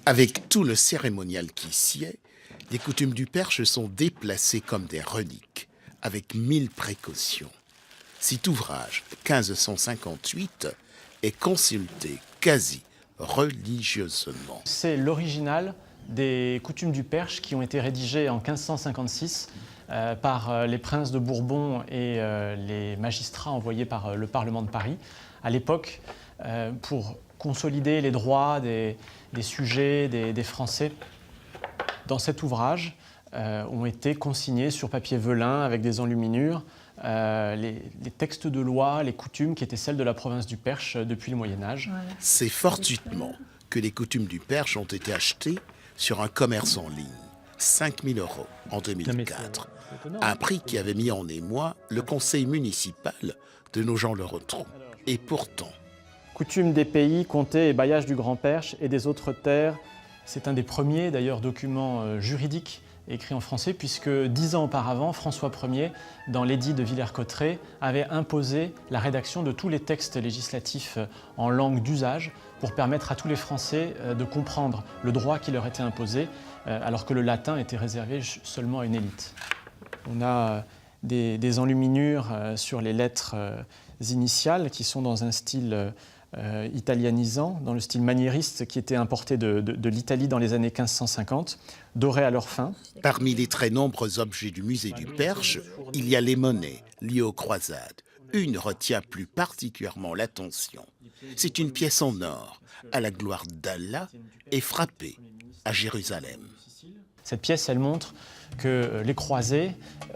Avec tout le cérémonial qui s'y est, les coutumes du Perche sont déplacées comme des reliques, avec 1000 précautions. Cet ouvrage, 1558, est consulté quasi religieusement. C'est l'original des coutumes du Perche qui ont été rédigées en 1556 par les princes de Bourbon et les magistrats envoyés par le Parlement de Paris à l'époque pour consolider les droits des sujets, des Français. Dans cet ouvrage ont été consignés sur papier velin avec des enluminures les textes de loi, les coutumes qui étaient celles de la province du Perche depuis le Moyen-Âge. Voilà. C'est fortuitement que les coutumes du Perche ont été achetées sur un commerce en ligne, 5 000 € en 2004. Un prix qui avait mis en émoi le conseil municipal de Nogent-le-Rotrou. Et pourtant... Coutumes des pays, comtés et bailliages du Grand Perche et des autres terres, c'est un des premiers d'ailleurs documents juridiques écrit en français, puisque 10 ans auparavant, François Ier, dans l'édit de Villers-Cotterêts, avait imposé la rédaction de tous les textes législatifs en langue d'usage pour permettre à tous les Français de comprendre le droit qui leur était imposé, alors que le latin était réservé seulement à une élite. On a des enluminures sur les lettres initiales qui sont dans un style italianisant, dans le style maniériste qui était importé de l'Italie dans les années 1550, doré à leur fin. Parmi les très nombreux objets du musée du Perche, il y a les monnaies liées aux croisades. Une retient plus particulièrement l'attention. C'est une pièce en or, à la gloire d'Allah, et frappée à Jérusalem. Cette pièce, elle montre que les croisés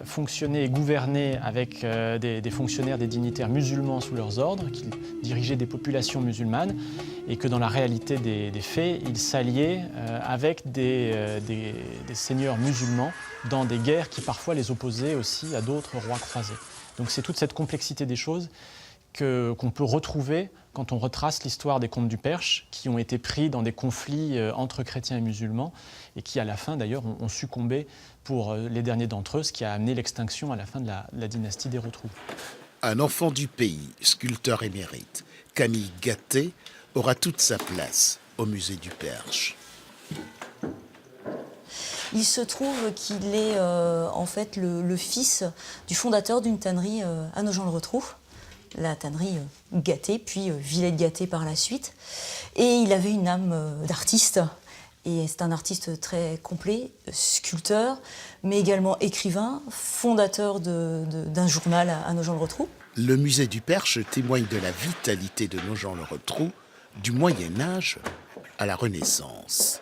fonctionnaient et gouvernaient avec des fonctionnaires, des dignitaires musulmans sous leurs ordres, qui dirigeaient des populations musulmanes, et que dans la réalité des faits, ils s'alliaient avec des seigneurs musulmans dans des guerres qui parfois les opposaient aussi à d'autres rois croisés. Donc c'est toute cette complexité des choses qu'on peut retrouver quand on retrace l'histoire des comtes du Perche qui ont été pris dans des conflits entre chrétiens et musulmans et qui à la fin d'ailleurs ont succombé pour les derniers d'entre eux, ce qui a amené l'extinction à la fin de la dynastie des Rotrou. Un enfant du pays, sculpteur émérite, Camille Gatté, aura toute sa place au musée du Perche. Il se trouve qu'il est en fait le fils du fondateur d'une tannerie à Nogent-le-Rotrou, la tannerie Gatté, puis Villette-Gatté par la suite. Et il avait une âme d'artiste. Et c'est un artiste très complet, sculpteur, mais également écrivain, fondateur d'un journal à Nogent-le-Rotrou. Le musée du Perche témoigne de la vitalité de Nogent-le-Rotrou, du Moyen-Âge à la Renaissance.